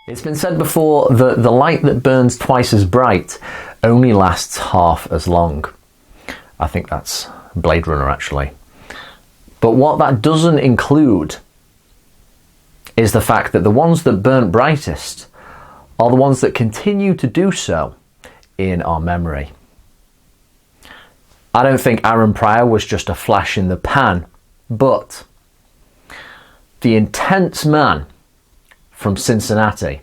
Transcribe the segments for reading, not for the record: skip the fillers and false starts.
It's been said before that the light that burns twice as bright only lasts half as long. I think that's Blade Runner, actually. But what that doesn't include is the fact that the ones that burn brightest are the ones that continue to do so in our memory. I don't think Aaron Pryor was just a flash in the pan, but the intense man from Cincinnati,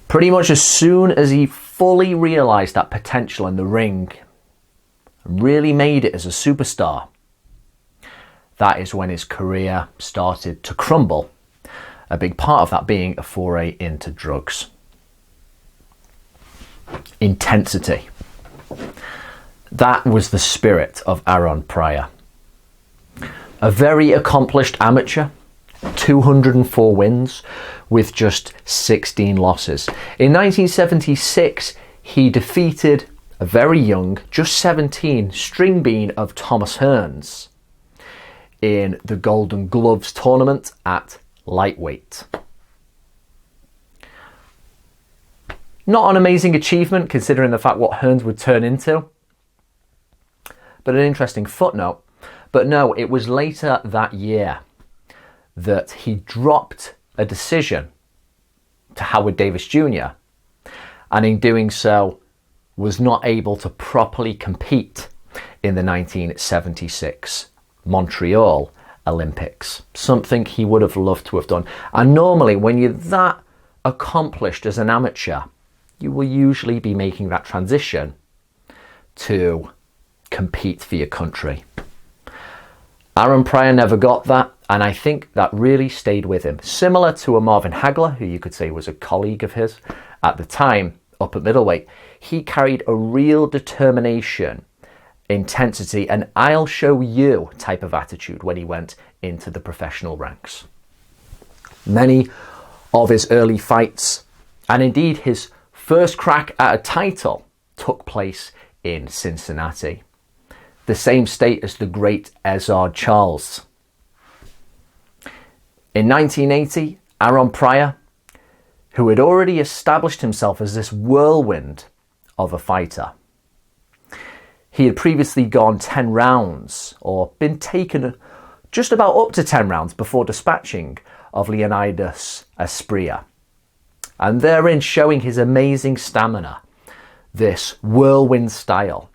pretty much as soon as he fully realised that potential in the ring, really made it as a superstar, that is when his career started to crumble. A big part of that being a foray into drugs. Intensity. That was the spirit of Aaron Pryor. A very accomplished amateur, 204 wins with just 16 losses. In 1976, he defeated a very young, just 17, string bean of Thomas Hearns in the Golden Gloves tournament at lightweight. Not an amazing achievement considering the fact what Hearns would turn into, but an interesting footnote. But no, it was later that year that he dropped a decision to Howard Davis Jr. and in doing so was not able to properly compete in the 1976 Montreal Olympics, something he would have loved to have done. And normally when you're that accomplished as an amateur, you will usually be making that transition to compete for your country. Aaron Pryor never got that, and I think that really stayed with him. Similar to a Marvin Hagler, who you could say was a colleague of his at the time, up at middleweight, he carried a real determination, intensity, and I'll show you type of attitude when he went into the professional ranks. Many of his early fights, and indeed his first crack at a title, took place in Cincinnati, the same state as the great Ezzard Charles. In 1980, Aaron Pryor, who had already established himself as this whirlwind of a fighter, he had previously gone 10 rounds, or been taken just about up to 10 rounds before dispatching of Leonidas Asprilla, and therein showing his amazing stamina, this whirlwind style.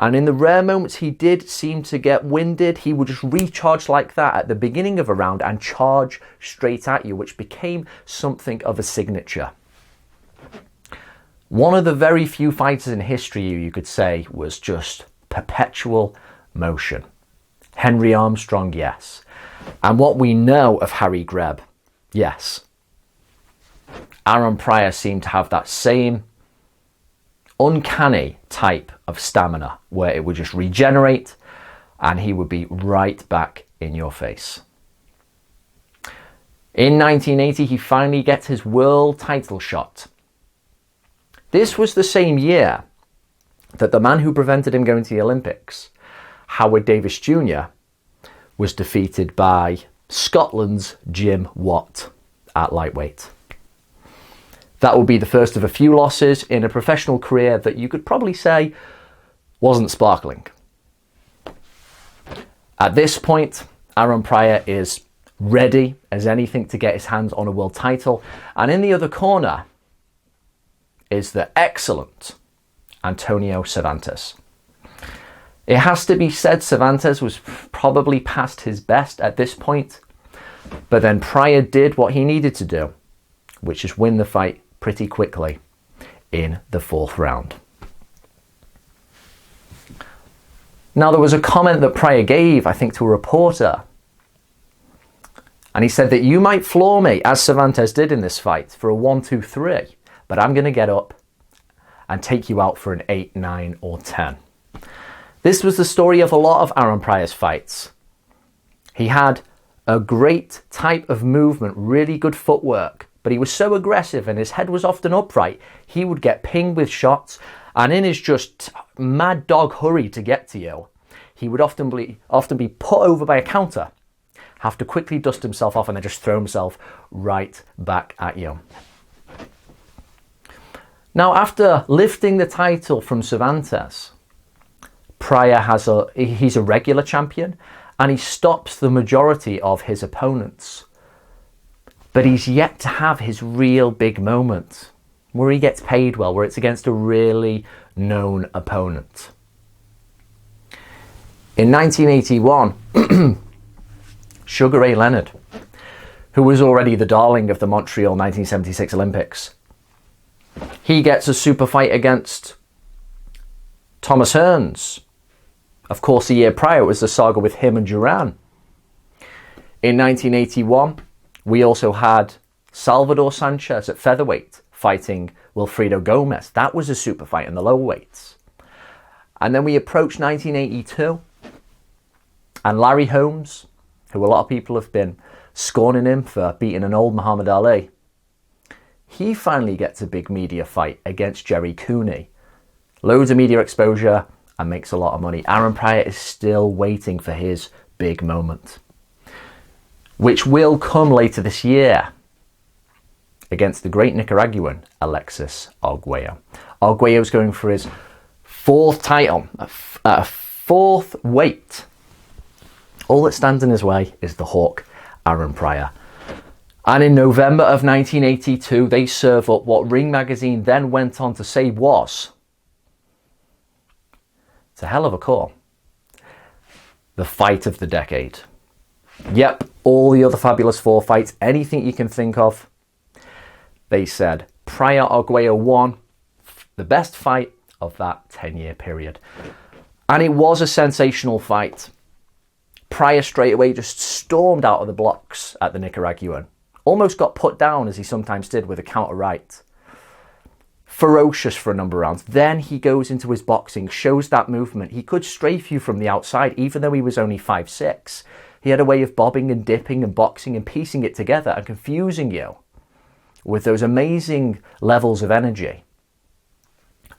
And in the rare moments he did seem to get winded, he would just recharge like that at the beginning of a round and charge straight at you, which became something of a signature. One of the very few fighters in history, you could say, was just perpetual motion. Henry Armstrong, yes. And what we know of Harry Greb, yes. Aaron Pryor seemed to have that same uncanny type of stamina where it would just regenerate and he would be right back in your face. In 1980, he finally gets his world title shot. This was the same year that the man who prevented him going to the Olympics, Howard Davis Jr., was defeated by Scotland's Jim Watt at lightweight. That would be the first of a few losses in a professional career that you could probably say wasn't sparkling. At this point, Aaron Pryor is ready as anything to get his hands on a world title. And in the other corner is the excellent Antonio Cervantes. It has to be said Cervantes was probably past his best at this point. But then Pryor did what he needed to do, which is win the fight pretty quickly in the fourth round. Now, there was a comment that Pryor gave, I think, to a reporter. And he said that you might floor me, as Cervantes did in this fight, for a 1-2-3, but I'm going to get up and take you out for an 8, 9, or 10. This was the story of a lot of Aaron Pryor's fights. He had a great type of movement, really good footwork, but he was so aggressive and his head was often upright, he would get pinged with shots, and in his just mad dog hurry to get to you, he would often be put over by a counter. have to quickly dust himself off and then just throw himself right back at you. Now, after lifting the title from Cervantes, Pryor he's a regular champion and he stops the majority of his opponents. But he's yet to have his real big moment where he gets paid well, where it's against a really known opponent. In 1981, Sugar Ray Leonard, who was already the darling of the Montreal 1976 Olympics, he gets a super fight against Thomas Hearns. Of course, a year prior, it was the saga with him and Duran. In 1981, we also had Salvador Sanchez at featherweight fighting Wilfredo Gomez. That was a super fight in the lower weights. And then we approached 1982, and Larry Holmes, who a lot of people have been scorning him for beating an old Muhammad Ali, he finally gets a big media fight against Jerry Cooney. Loads of media exposure and makes a lot of money. Aaron Pryor is still waiting for his big moment, which will come later this year against the great Nicaraguan Alexis Arguello. Arguello's going for his fourth title, a fourth weight. All that stands in his way is the Hawk, Aaron Pryor. And in November of 1982, they serve up what Ring Magazine then went on to say was, it's a hell of a call, the fight of the decade. Yep, all the other Fabulous Four fights, anything you can think of, they said Pryor Arguello won the best fight of that 10-year period. And it was a sensational fight. Pryor straight away just stormed out of the blocks at the Nicaraguan. Almost got put down, as he sometimes did, with a counter right. Ferocious for a number of rounds. Then he goes into his boxing, shows that movement. He could strafe you from the outside, even though he was only 5'6". He had a way of bobbing and dipping and boxing and piecing it together and confusing you with those amazing levels of energy.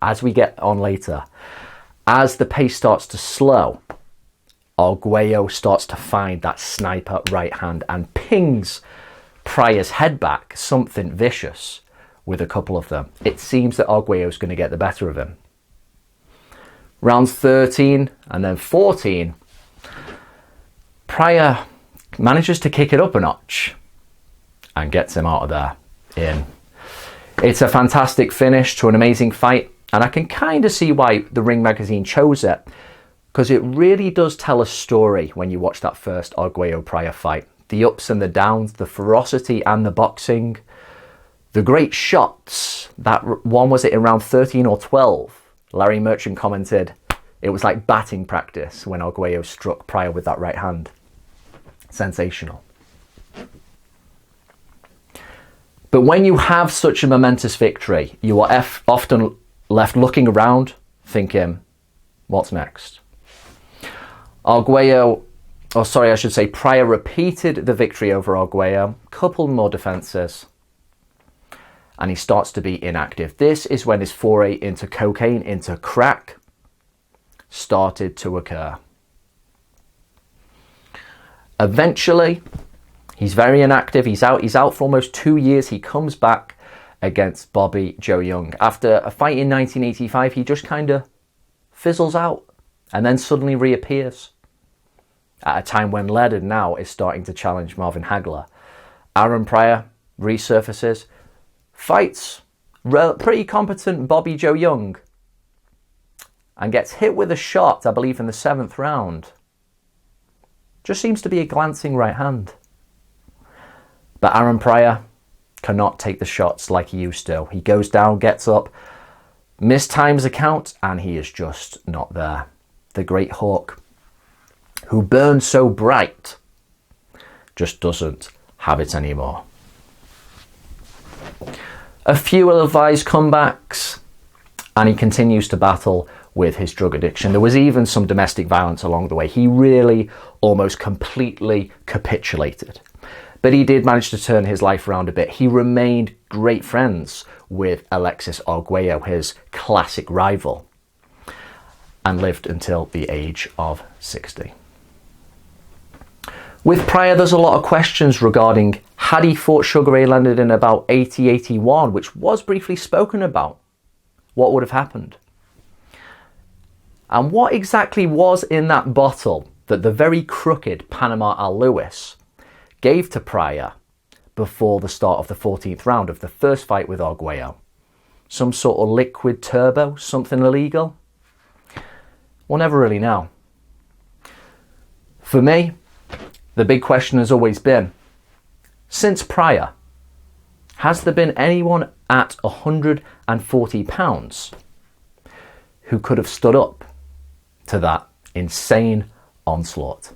As we get on later, as the pace starts to slow, Arguello starts to find that sniper right hand and pings Pryor's head back, something vicious, with a couple of them. It seems that Arguello's going to get the better of him. Rounds 13 and then 14, Pryor manages to kick it up a notch and gets him out of there. It's a fantastic finish to an amazing fight, and I can kind of see why the Ring Magazine chose it, because it really does tell a story when you watch that first Arguello-Pryor fight. The ups and the downs, the ferocity and the boxing, the great shots. That one, was it in round 13 or 12? Larry Merchant commented, it was like batting practice when Arguello struck Pryor with that right hand. Sensational. But when you have such a momentous victory, you are often left looking around thinking, what's next? Pryor repeated the victory over Arguello, couple more defenses, and he starts to be inactive. This is when his foray into cocaine, into crack, started to occur. Eventually, he's very inactive. He's out for almost 2 years. He comes back against Bobby Joe Young. After a fight in 1985, he just kind of fizzles out and then suddenly reappears at a time when Leonard now is starting to challenge Marvin Hagler. Aaron Pryor resurfaces, fights pretty competent Bobby Joe Young, and gets hit with a shot, I believe, in the 7th round. Just seems to be a glancing right hand. But Aaron Pryor cannot take the shots like he used to. He goes down, gets up, mistimes a count, and he is just not there. The great Hawk, who burned so bright, just doesn't have it anymore. A few ill-advised comebacks, and he continues to battle with his drug addiction. There was even some domestic violence along the way. He really almost completely capitulated. But he did manage to turn his life around a bit. He remained great friends with Alexis Arguello, his classic rival, and lived until the age of 60. With Pryor, there's a lot of questions regarding had he fought Sugar Ray Leonard in about 80-81, which was briefly spoken about. What would have happened? And what exactly was in that bottle that the very crooked Panama Al Lewis gave to Pryor before the start of the 14th round of the first fight with Arguello? Some sort of liquid turbo, something illegal? We'll never really know. For me, the big question has always been, since Pryor, has there been anyone at 140 pounds who could have stood up to that insane onslaught?